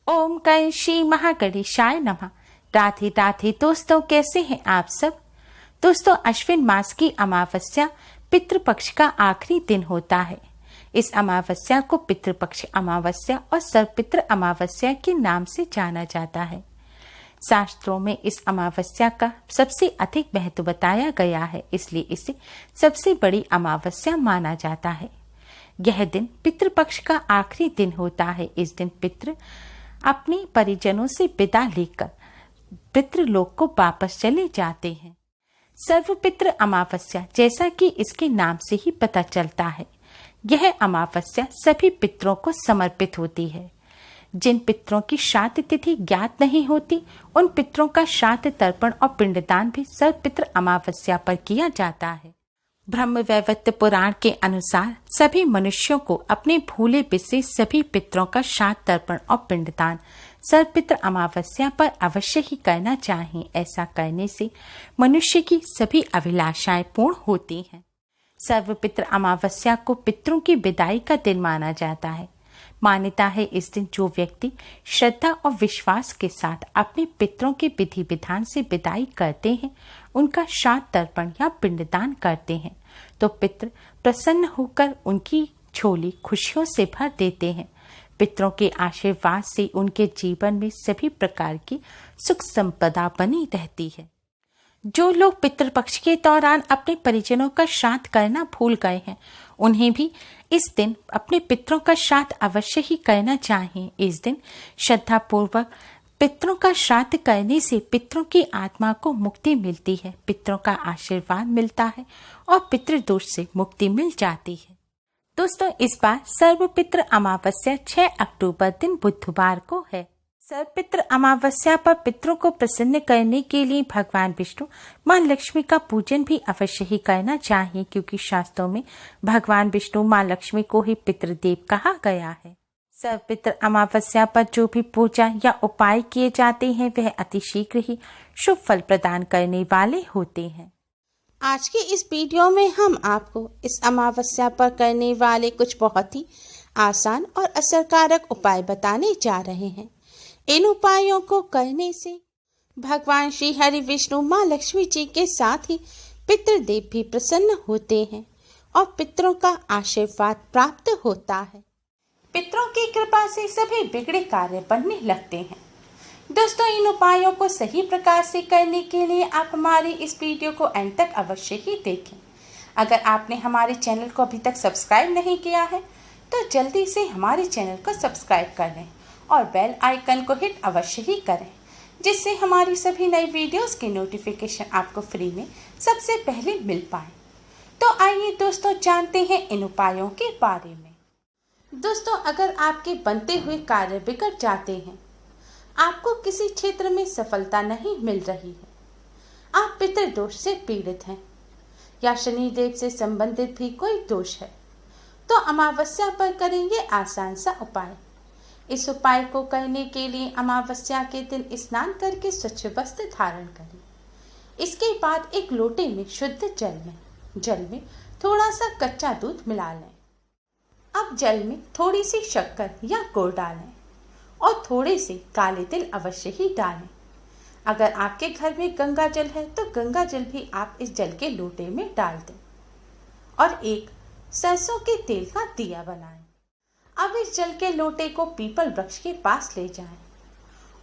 ओम कै श्री महागणेशाय नमः। राधे राधे दोस्तों, कैसे हैं आप सब। दोस्तों, अश्विन मास की अमावस्या पितृपक्ष का आखिरी दिन होता है। इस अमावस्या को पितृपक्ष अमावस्या और सर्वपितृ अमावस्या के नाम से जाना जाता है। शास्त्रों में इस अमावस्या का सबसे अधिक महत्व बताया गया है, इसलिए इसे सबसे बड़ी अमावस्या माना जाता है। यह दिन पितृपक्ष का आखिरी दिन होता है। इस दिन पितृ अपने परिजनों से विदा लेकर पितृलोक को वापस चले जाते हैं। सर्वपितृ अमावस्या, जैसा कि इसके नाम से ही पता चलता है, यह अमावस्या सभी पितरों को समर्पित होती है। जिन पितरों की श्राद्ध तिथि ज्ञात नहीं होती, उन पितरों का श्राद्ध तर्पण और पिंडदान भी सर्वपितृ अमावस्या पर किया जाता है। ब्रह्मवैवर्त पुराण के अनुसार सभी मनुष्यों को अपने भूले बिसरे सभी पितरों का श्राद्ध तर्पण और पिंडदान सर्वपितृ अमावस्या पर अवश्य ही करना चाहिए। ऐसा करने से मनुष्य की सभी अभिलाषाएं पूर्ण होती हैं। सर्वपितृ अमावस्या को पितरों की विदाई का दिन माना जाता है। मान्यता है इस दिन जो व्यक्ति श्रद्धा और विश्वास के साथ अपने पितरों के विधि विधान से विदाई करते हैं, उनका श्राद्ध तर्पण या पिंडदान करते हैं, तो पितृ प्रसन्न होकर उनकी झोली खुशियों से भर देते हैं। पितरों के आशीर्वाद से उनके जीवन में सभी प्रकार की सुख संपदा बनी रहती है। जो लोग पितृपक्ष के दौरान अपने परिजनों का श्राद्ध करना भूल गए हैं, उन्हें भी इस दिन अपने पितरों का श्राद्ध अवश्य ही करना चाहिए। इस दिन श्रद्धा पूर्वक पितरों का श्राद्ध करने से पितरों की आत्मा को मुक्ति मिलती है, पितरों का आशीर्वाद मिलता है और पितृदोष से मुक्ति मिल जाती है। दोस्तों, इस बार सर्वपितृ अमावस्या 6 अक्टूबर दिन बुधवार को है। सर्वपितृ अमावस्या पर पितरों को प्रसन्न करने के लिए भगवान विष्णु, मां लक्ष्मी का पूजन भी अवश्य ही करना चाहिए, क्योंकि शास्त्रों में भगवान विष्णु, मां लक्ष्मी को ही पितृदेव कहा गया है। सर्वपितृ अमावस्या पर जो भी पूजा या उपाय किए जाते हैं, वह अति शीघ्र ही शुभ फल प्रदान करने वाले होते हैं। आज की इस वीडियो में हम आपको इस अमावस्या पर करने वाले कुछ बहुत ही आसान और असरकारक उपाय बताने जा रहे हैं। इन उपायों को करने से भगवान श्री हरि विष्णु, मां लक्ष्मी जी के साथ ही पितृदेव भी प्रसन्न होते हैं और पितरों का आशीर्वाद प्राप्त होता है। पितरों की कृपा से सभी बिगड़े कार्य बनने लगते हैं। दोस्तों, इन उपायों को सही प्रकार से करने के लिए आप हमारी इस वीडियो को अंत तक अवश्य ही देखें। अगर आपने हमारे चैनल को अभी तक सब्सक्राइब नहीं किया है, तो जल्दी से हमारे चैनल को सब्सक्राइब कर लें और बेल आइकन को हिट अवश्य ही करें, जिससे हमारी सभी नई वीडियोस की नोटिफिकेशन आपको फ्री में सबसे पहले मिल पाए। तो आइए दोस्तों, जानते हैं इन उपायों के बारे में। दोस्तों, अगर आपके बनते हुए कार्य बिगड़ जाते हैं, आपको किसी क्षेत्र में सफलता नहीं मिल रही है, आप पितृदोष से पीड़ित हैं या शनिदेव से संबंधित भी कोई दोष है, तो अमावस्या पर करेंगे आसान सा उपाय। इस उपाय को करने के लिए अमावस्या के दिन स्नान करके स्वच्छ वस्त्र धारण करें। इसके बाद एक लोटे में शुद्ध जल में थोड़ा सा कच्चा दूध मिला लें। अब जल में थोड़ी सी शक्कर या गुड़ डालें और थोड़े से काले तिल अवश्य ही डालें। अगर आपके घर में गंगा जल है, तो गंगा जल भी आप इस जल के लोटे में डाल दें और एक सरसों के तेल का दिया बनाएं। अब इस जल के लोटे को पीपल वृक्ष के पास ले जाएं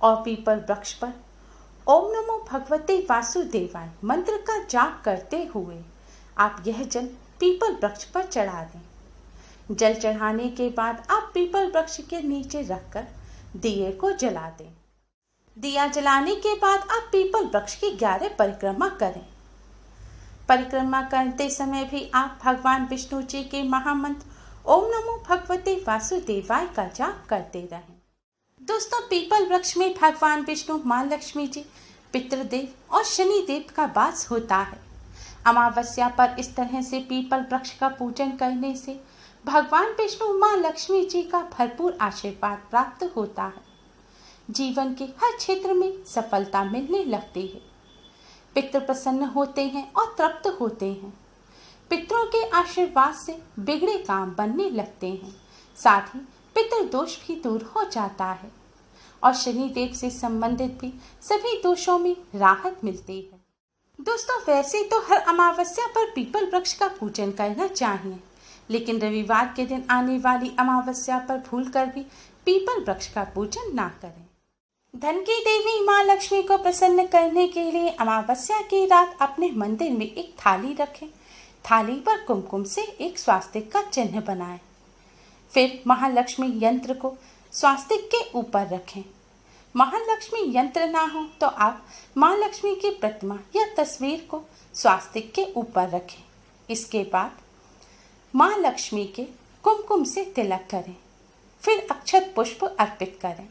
और पीपल वृक्ष पर ओम नमो भगवते वासुदेवाय मंत्र का जाप करते हुए आप यह जल पीपल वृक्ष पर चढ़ा दें। जल चढ़ाने के बाद आप पीपल वृक्ष के नीचे रखकर दिए को जला दें। दिया जलाने के बाद आप पीपल वृक्ष की 11 परिक्रमा करें। परिक्रमा करते समय भी आप भगवान विष्णु जी के महामंत्र ओम नमो भगवते वासुदेवाय का जाप करते रहें। दोस्तों, पीपल वृक्ष में भगवान विष्णु, मां लक्ष्मी जी, पितृदेव और शनिदेव का वास होता है। अमावस्या पर इस तरह से पीपल वृक्ष का पूजन करने से भगवान विष्णु, मां लक्ष्मी जी का भरपूर आशीर्वाद प्राप्त होता है। जीवन के हर क्षेत्र में सफलता मिलने लगती है। पितृ प्रसन्न होते हैं और तृप्त होते हैं। पितरों के आशीर्वाद से बिगड़े काम बनने लगते हैं। साथ ही पितृदोष भी दूर हो जाता है और शनिदेव से संबंधित भी सभी दोषों में राहत मिलती है। दोस्तों, वैसे तो हर अमावस्या पर पीपल वृक्ष का पूजन करना चाहिए, लेकिन रविवार के दिन आने वाली अमावस्या पर भूलकर भी पीपल वृक्ष का पूजन ना करें। धन की देवी माँ लक्ष्मी को प्रसन्न करने के लिए अमावस्या की रात अपने मंदिर में एक थाली रखें। थाली पर कुमकुम से एक स्वास्तिक का चिन्ह बनाएं। फिर महालक्ष्मी यंत्र को स्वास्तिक के ऊपर रखें। महालक्ष्मी यंत्र ना हो तो आप माँ लक्ष्मी की प्रतिमा या तस्वीर को स्वास्तिक के ऊपर रखें। इसके बाद माँ लक्ष्मी के कुमकुम से तिलक करें, फिर अक्षत पुष्प अर्पित करें।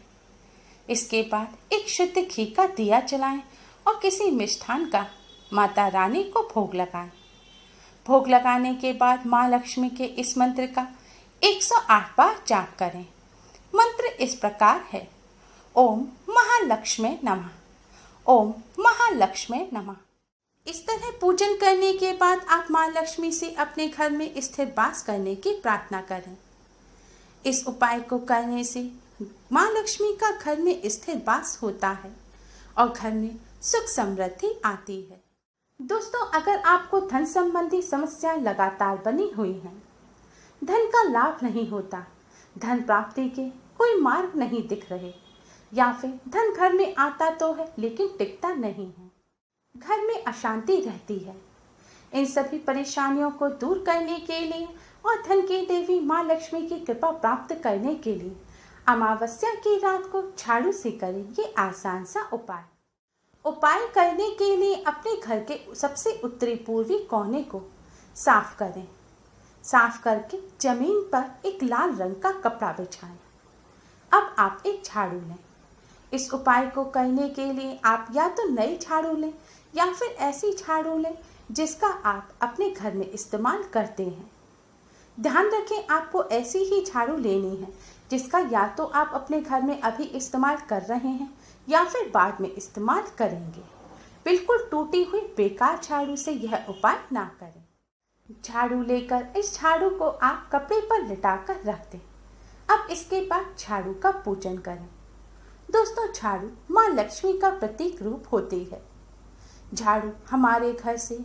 इसके बाद एक शुद्ध घी का दिया जलाएं और किसी मिष्ठान का माता रानी को भोग लगाएं। भोग लगाने के बाद माँ लक्ष्मी के इस मंत्र का 108 बार जाप करें। मंत्र इस प्रकार है: ओम महालक्ष्मी नमः, ओम महालक्ष्मी नमः। इस तरह पूजन करने के बाद आप माँ लक्ष्मी से अपने घर में स्थिर वास करने की प्रार्थना करें। इस उपाय को करने से माँ लक्ष्मी का घर में स्थिर वास होता है और घर में सुख समृद्धि आती है। दोस्तों, अगर आपको धन संबंधी समस्या लगातार बनी हुई है, धन का लाभ नहीं होता, धन प्राप्ति के कोई मार्ग नहीं दिख रहे, या फिर धन घर में आता तो है लेकिन टिकता नहीं है, घर में अशांति रहती है, इन सभी परेशानियों को दूर करने के लिए और धन की देवी माँ लक्ष्मी की कृपा प्राप्त करने के लिए अमावस्या की रात को झाड़ू से करें ये आसान सा उपाय करने के लिए अपने घर के सबसे उत्तरी पूर्वी कोने को साफ करें। साफ करके जमीन पर एक लाल रंग का कपड़ा बिछाएं। अब आप एक झाड़ू लें। इस उपाय को करने के लिए आप या तो नई झाड़ू लें या फिर ऐसी झाड़ू लें जिसका आप अपने घर में इस्तेमाल करते हैं। ध्यान रखें, आपको ऐसी ही झाड़ू लेनी है जिसका या तो आप अपने घर में अभी इस्तेमाल कर रहे हैं या फिर बाद में इस्तेमाल करेंगे। बिल्कुल टूटी हुई बेकार झाड़ू से यह उपाय ना करें। झाड़ू लेकर इस झाड़ू को आप कपड़े पर लिटाकर रख दें। अब इसके बाद झाड़ू का पूजन करें। दोस्तों, झाड़ू माँ लक्ष्मी का प्रतीक रूप होती है। झाड़ू हमारे घर से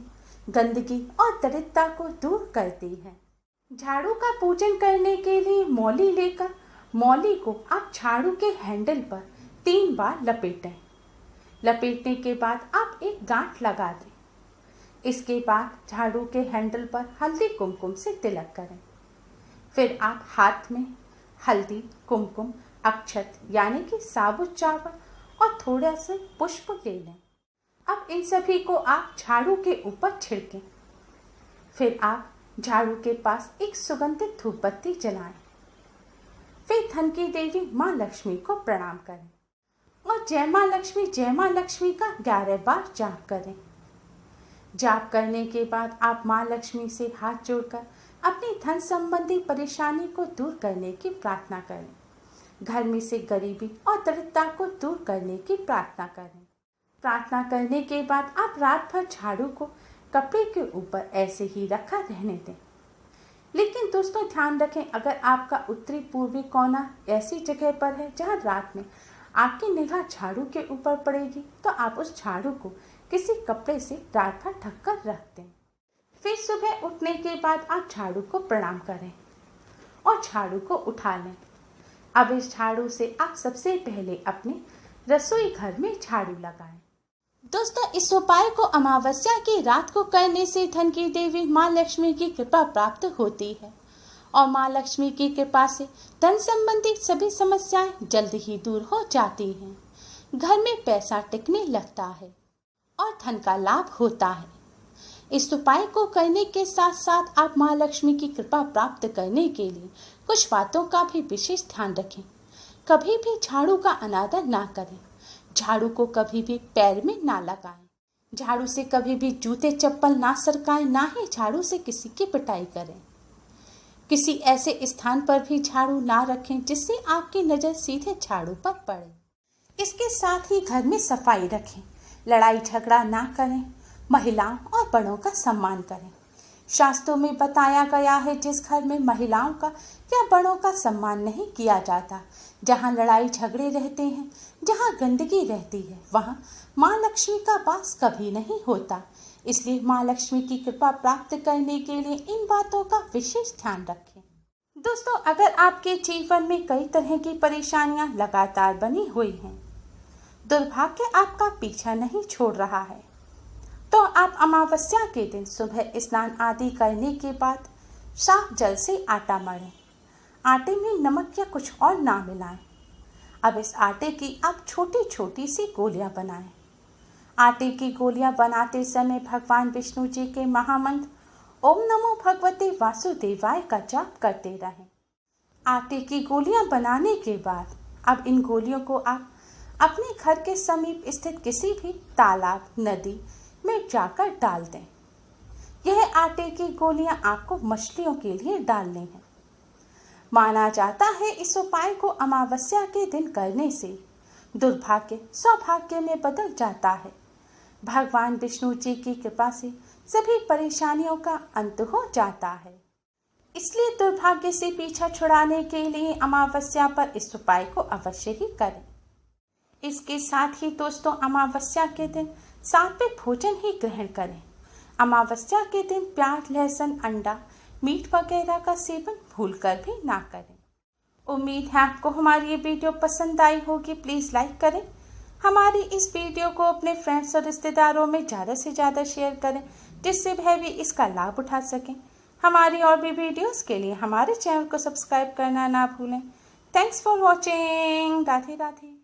गंदगी और दरिद्रता को दूर करती है। झाड़ू का पूजन करने के लिए मौली लेकर मौली को आप झाड़ू के हैंडल पर 3 बार लपेटें। लपेटने के बाद आप एक गांठ लगा दें। इसके बाद झाड़ू के हैंडल पर हल्दी कुमकुम से तिलक करें। फिर आप हाथ में हल्दी, कुमकुम, अक्षत यानी कि साबुत चावल और थोड़ा सा पुष्प ले लें। अब इन सभी को आप झाड़ू के ऊपर छिड़कें। फिर आप झाड़ू के पास एक सुगंधित धूप बत्ती जलाएं। फिर धन की देवी माँ लक्ष्मी को प्रणाम करें और जय माँ लक्ष्मी का 11 बार जाप करें। जाप करने के बाद आप माँ लक्ष्मी से हाथ जोड़कर अपनी धन संबंधी परेशानी को दूर करने की प्रार्थना करें। घर में से गरीबी और दरिद्रता को दूर करने की प्रार्थना करें। प्रार्थना करने के बाद आप रात भर झाड़ू को कपड़े के ऊपर ऐसे ही रखा रहने दें। लेकिन दोस्तों, ध्यान रखें, अगर आपका उत्तरी पूर्वी कोना ऐसी जगह पर है जहां रात में आपकी निगाह झाड़ू के ऊपर पड़ेगी, तो आप उस झाड़ू को किसी कपड़े से रात भर ढककर रख दें। फिर सुबह उठने के बाद आप झाड़ू को प्रणाम करें और झाड़ू को उठा लें। अब इस झाड़ू से आप सबसे पहले अपने रसोई घर में झाड़ू लगाएं। दोस्तों, इस उपाय को अमावस्या की रात को करने से धन की देवी माँ लक्ष्मी की कृपा प्राप्त होती है और माँ लक्ष्मी की कृपा से धन संबंधी सभी समस्याएं जल्द ही दूर हो जाती हैं। घर में पैसा टिकने लगता है और धन का लाभ होता है। इस उपाय को करने के साथ साथ आप माँ लक्ष्मी की कृपा प्राप्त करने के लिए कुछ बातों का भी विशेष ध्यान रखें। कभी भी झाड़ू का अनादर ना करें। झाड़ू को कभी भी पैर में ना लगाएं। झाड़ू से कभी भी जूते चप्पल ना सरकाएं, ना ही झाड़ू से किसी की पिटाई करें। किसी ऐसे स्थान पर भी झाड़ू ना रखें जिससे आपकी नज़र सीधे झाड़ू पर पड़े। इसके साथ ही घर में सफाई रखें। लड़ाई झगड़ा ना करें। महिलाओं और बड़ों का सम्मान करें। शास्त्रों में बताया गया है, जिस घर में महिलाओं का या बड़ों का सम्मान नहीं किया जाता, जहाँ लड़ाई झगड़े रहते हैं, जहाँ गंदगी रहती है, वहाँ माँ लक्ष्मी का वास कभी नहीं होता। इसलिए माँ लक्ष्मी की कृपा प्राप्त करने के लिए इन बातों का विशेष ध्यान रखें। दोस्तों, अगर आपके जीवन में कई तरह की परेशानियां लगातार बनी हुई हैं, दुर्भाग्य आपका पीछा नहीं छोड़ रहा है, तो आप अमावस्या के दिन सुबह स्नान आदि करने के बाद साफ जल से आटा मढ़ें। आटे में नमक या कुछ और ना मिलाएं। अब इस आटे की आप छोटी छोटी सी गोलियां बनाएं। आटे की गोलियां बनाते समय भगवान विष्णु जी के महामंत्र ओम नमो भगवते वासुदेवाय का जाप करते रहें। आटे की गोलियां बनाने के बाद अब इन गोलियों को आप अपने घर के समीप स्थित किसी भी तालाब, नदी में जाकर डाल दें। यह आटे की गोलियां आपको मछलियों के लिए डालनी है। माना जाता है इस उपाय को अमावस्या के दिन करने से दुर्भाग्य सौभाग्य में बदल जाता है। भगवान विष्णु जी की कृपा से सभी परेशानियों का अंत हो जाता है। इसलिए दुर्भाग्य से पीछा छुड़ाने के लिए अमावस्या पर इस उपाय को अवश्य ही करें। इसके साथ ही दोस्तों, अमावस्या के दिन सात्विक भोजन ही ग्रहण करें। अमावस्या के दिन प्याज, लहसुन, अंडा, मीट वगैरह का सेवन भूलकर भी ना करें। उम्मीद है आपको हमारी ये वीडियो पसंद आई होगी। प्लीज़ लाइक करें। हमारी इस वीडियो को अपने फ्रेंड्स और रिश्तेदारों में ज़्यादा से ज़्यादा शेयर करें, जिससे वह भी इसका लाभ उठा सकें। हमारी और भी वीडियोस के लिए हमारे चैनल को सब्सक्राइब करना ना भूलें। Thanks for watching. Radhe Radhe.